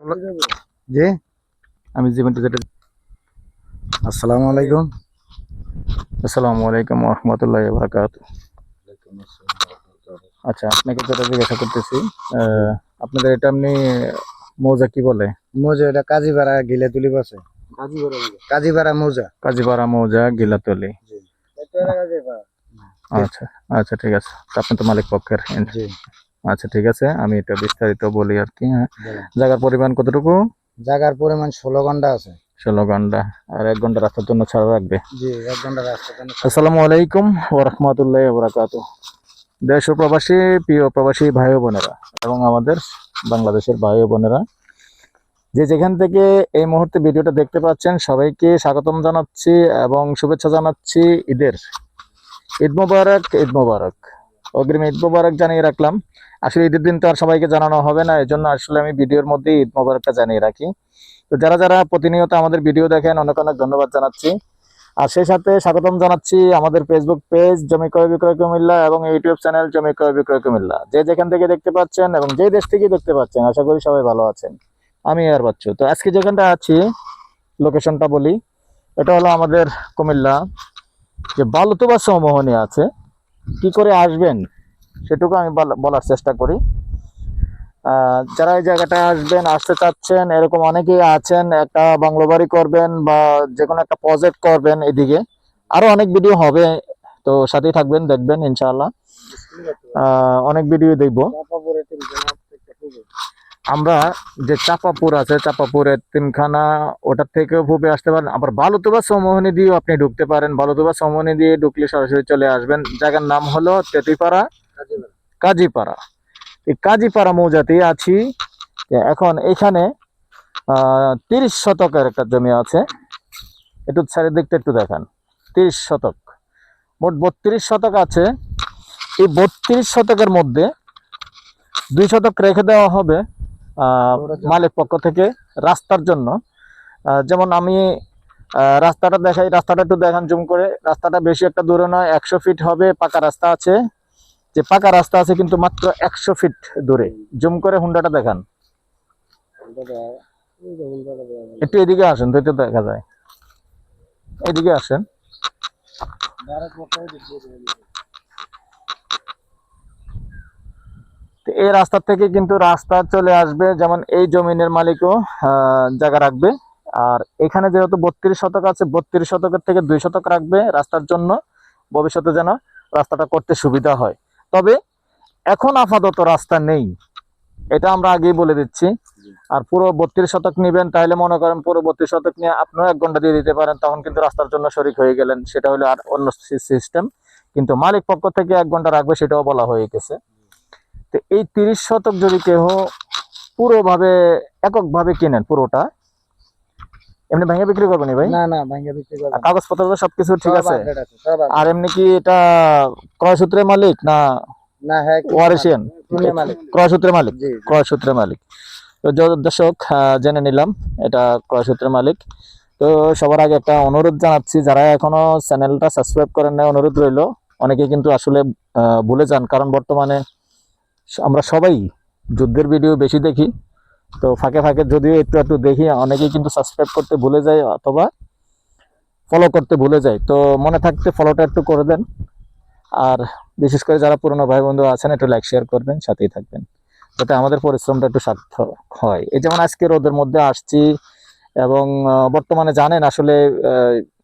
জি আমি জীবনটা যেটা আসসালামু আলাইকুম। আসসালামু আলাইকুম ওয়া রাহমাতুল্লাহি ওয়া বারাকাতুহু। আচ্ছা, আপনাকে যেটা জিজ্ঞাসা করতেছি, আপনাদের এটা এমনি মৌজা কি বলে? মৌজা এটা কাজীপাড়া গিলাতুলি বসে। কাজীপাড়া মৌজা। কাজীপাড়া মৌজা গিলাতলি। আচ্ছা আচ্ছা, ঠিক আছে। তো আপনি তো মালিক পক্ষের। জি আচ্ছা, ঠিক আছে, আমি এটা বিস্তারিত বলি আর কি। হ্যাঁ, জায়গার পরিমাণ কতটুকু? জায়গার পরিমাণ 16 ঘন্টা আছে। 16 ঘন্টা। আর 1 ঘন্টা রাস্তার জন্য ছাড়া রাখবে? জি 1 ঘন্টা রাস্তার জন্য। আসসালামু আলাইকুম ওয়া রাহমাতুল্লাহি ওয়া বারাকাতুহু। দেশ ও প্রবাসী, প্রিয় প্রবাসী ভাই ও বোনেরা এবং আমাদের বাংলাদেশের ভাই ও বোনেরা, যে যেখান থেকে এই মুহূর্তে ভিডিওটা দেখতে পাচ্ছেন, সবাইকে স্বাগতম জানাচ্ছি এবং শুভেচ্ছা জানাচ্ছি ঈদের। ঈদ মোবারক, ঈদ মোবারক। অগ্রিম ঈদ মোবারক জানিয়ে রাখলাম। আসলে ঈদের দিন তো আর সবাইকে জানানো হবে না, এই জন্য আসলে আমি ভিডিওর মধ্যে ঈদ মোবারকটা জানিয়ে রাখি। তো যারা যারা প্রতিনিয়ত আমাদের ভিডিও দেখেন, অনেক অনেক ধন্যবাদ জানাচ্ছি। আর সেই সাথে স্বাগতম জানাচ্ছি আমাদের ফেসবুক পেজ জমি ক্রয় বিক্রয় কুমিল্লা এবং ইউটিউব চ্যানেল জমি ক্রয় বিক্রয় কুমিল্লা। যে যেখান থেকে দেখতে পাচ্ছেন এবং যে দেশ থেকে দেখতে পাচ্ছেন, আশা করি সবাই ভালো আছেন। আমি আর বাচ্চু। তো আজকে যেখানটা আছি, লোকেশনটা বলি। এটা হলো আমাদের কুমিল্লা যে বালুতবা চৌমোহনী আছে, কি করে আসবেন সেটুকু আমি বলার চেষ্টা করি। যারা এই জায়গাটা আসতে চাচ্ছেন, এরকম অনেকেই আছেন, একটা বাংলো বাড়ি করবেন বা যে কোনো একটা প্রজেক্ট করবেন, এদিকে আরো অনেক ভিডিও হবে, তো সাথেই থাকবেন, দেখবেন ইনশাআল্লাহ। অনেক ভিডিও দেখব আমরা। যে চাপাপুর আছে, চাপাপুর এতিমখানা, ওটার থেকেও ভূপে আসতে পারেন। আবার বালুতবা চৌমোহনী দিয়েও আপনি ঢুকতে পারেন। বালুতবা চৌমোহনী দিয়ে ঢুকলে সরাসরি চলে আসবেন। জায়গার নাম হলো তেতিপাড়া, কাজীপাড়া। এই কাজীপাড়া মৌজাতে আছি এখন। এখানে 30 শতকের একটা জমি আছে। একটু চারিদিকটা একটু দেখান। 30 শতক, মোট 32 শতক আছে। এই 32 শতকের মধ্যে 2 শতক রেখে দেওয়া হবে মালিক পক্ষ থেকে রাস্তার জন্য। যেমন আমি রাস্তাটা দেখাই, রাস্তাটা একটু দেখান জুম করে। রাস্তাটা বেশি একটা দূরে নয়, 100 ফিট হবে। পাকা রাস্তা আছে, যে পাকা রাস্তা আছে কিন্তু মাত্র 100 ফিট দূরে। জুম করে হুন্ডাটা দেখান। একটু এদিকে আসেন তো, দেখা যায়। এদিকে আসেন। এই রাস্তা থেকে কিন্তু রাস্তা চলে আসবে, যেমন এই জমিনের মালিকও জায়গা রাখবে। আর এখানে যেহেতু 32 শতক আছে, 32 শতকের থেকে 2 শতক রাখবে রাস্তার জন্য, ভবিষ্যতে যেন রাস্তাটা করতে সুবিধা হয়। তবে এখন আপাতত রাস্তা নেই, এটা আমরা আগেই বলে দিচ্ছি। আর পুরো 32 শতক নিবেন, তাহলে মনে করেন পুরো 32 শতক নিয়ে আপনিও 1 ঘন্টা দিয়ে দিতে পারেন, তখন কিন্তু রাস্তার জন্য শরিক হয়ে গেলেন। সেটা হলো আর অন্য সিস্টেম, কিন্তু মালিক পক্ষ থেকে 1 ঘন্টা রাখবে, সেটাও বলা হয়ে গেছে। তো এই 30 শতক যদি কেউ পুরোভাবে এককভাবে কিনেন, পুরোটা এমনি ভাঙে বিক্রি করবেন ভাই? না না, ভাঙে বিক্রি করবেন। কাগজপত্র তো সবকিছু ঠিক আছে? আর এমনি কি এটা ক্রয় সূত্রের মালিক না? না, হ্যাঁ, ওয়ারিশিয়ান ক্রয় সূত্রের মালিক। ক্রয় সূত্রের মালিক। তো দর্শক, জেনে নিলাম এটা ক্রয় সূত্রের মালিক। তো সবার আগে একটা অনুরোধ জানাচ্ছি, যারা এখনো চ্যানেলটা সাবস্ক্রাইব করেন না, অনুরোধ রইল। অনেকে কিন্তু আসলে ভুলে যান, কারণ বর্তমানে আমরা সবাই যুদ্ধের ভিডিও বেশি দেখি, তো ফাঁকে ফাঁকে যদিও একটু একটু দেখি, অনেকেই কিন্তু সাবস্ক্রাইব করতে ভুলে যায় অথবা ফলো করতে ভুলে যায়। তো মনে থাকতে ফলোটা একটু করে দেন। আর বিশেষ করে যারা পুরনো ভাই বন্ধু আছেন, একটু লাইক শেয়ার করবেন, সাথেই থাকবেন, যাতে আমাদের পরিশ্রমটা একটু সার্থক হয়। এই যেমন আজকে রোদের মধ্যে আসছি, এবং বর্তমানে জানেন আসলে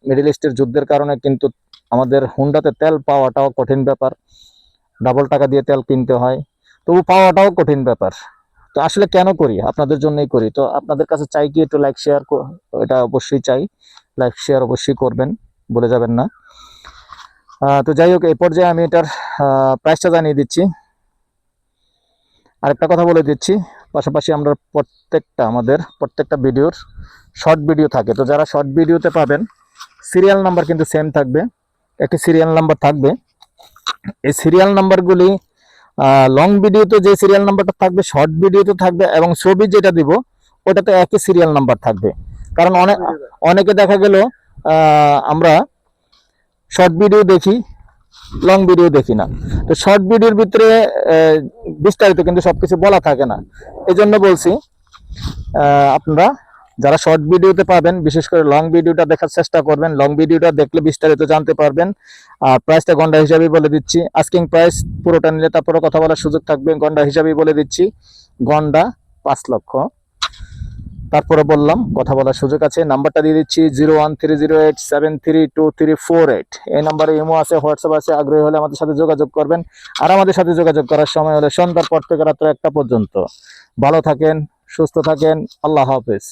মিডল ইস্টের যুদ্ধের কারণে কিন্তু আমাদের হুন্ডাতে তেল পাওয়াটাও কঠিন ব্যাপার। ডাবল টাকা দিয়ে তেল কিনতে হয়, তবু পাওয়াটাও কঠিন ব্যাপার। তো আসলে কেন করি? আপনাদের জন্যই করি। তো আপনাদের কাছে চাই কি একটু লাইক শেয়ার, এটা অবশ্যই চাই। লাইক শেয়ার অবশ্যই করবেন, বলে যাবেন না। তো যাই হোক, এই পর্যায়ে আমি এটার প্রাইসটা জানিয়ে দিচ্ছি। আরেকটা কথা বলে দিচ্ছি, পাশাপাশি আমরা আমাদের প্রত্যেকটা ভিডিওর শর্ট ভিডিও থাকে। তো যারা শর্ট ভিডিওতে পাবেন, সিরিয়াল নাম্বার কিন্তু সেম থাকবে, একটি সিরিয়াল নাম্বার থাকবে। এই সিরিয়াল নাম্বারগুলি লং ভিডিওতে যে সিরিয়াল নাম্বারটা থাকবে, শর্ট ভিডিওতে থাকবে, এবং ছবি যেটা দিব ওটাতে একই সিরিয়াল নাম্বার থাকবে। কারণ অনেকে দেখা গেল আমরা শর্ট ভিডিও দেখি, লং ভিডিও দেখি না। তো শর্ট ভিডিওর ভিতরে বিস্তারিত কিন্তু সবকিছু বলা থাকে না। এই জন্য বলছি আপনারা যারা শর্ট ভিডিওতে পাবেন, বিশেষ করে লং ভিডিওটা দেখার চেষ্টা করবেন। লং ভিডিওটা দেখলে বিস্তারিত জানতে পারবেন। আর প্রাইসটা গন্ডা হিসাবেই বলে দিচ্ছি, আস্কিং প্রাইস পুরোটা নিলে তারপরে কথা বলার সুযোগ থাকবে। গন্ডা হিসাবেই বলে দিচ্ছি, গন্ডা 5 লক্ষ। তারপরে বললাম কথা বলার সুযোগ আছে। নাম্বারটা দিয়ে দিচ্ছি 01308732348। এই নাম্বারে ইমো আছে, হোয়াটসঅ্যাপ আছে। আগ্রহী হলে আমাদের সাথে যোগাযোগ করবেন। আর আমাদের সাথে যোগাযোগ করার সময় হলে সন্ধ্যার পর থেকে রাত্র 1টা পর্যন্ত। ভালো থাকেন, সুস্থ থাকেন, আল্লাহ হাফেজ।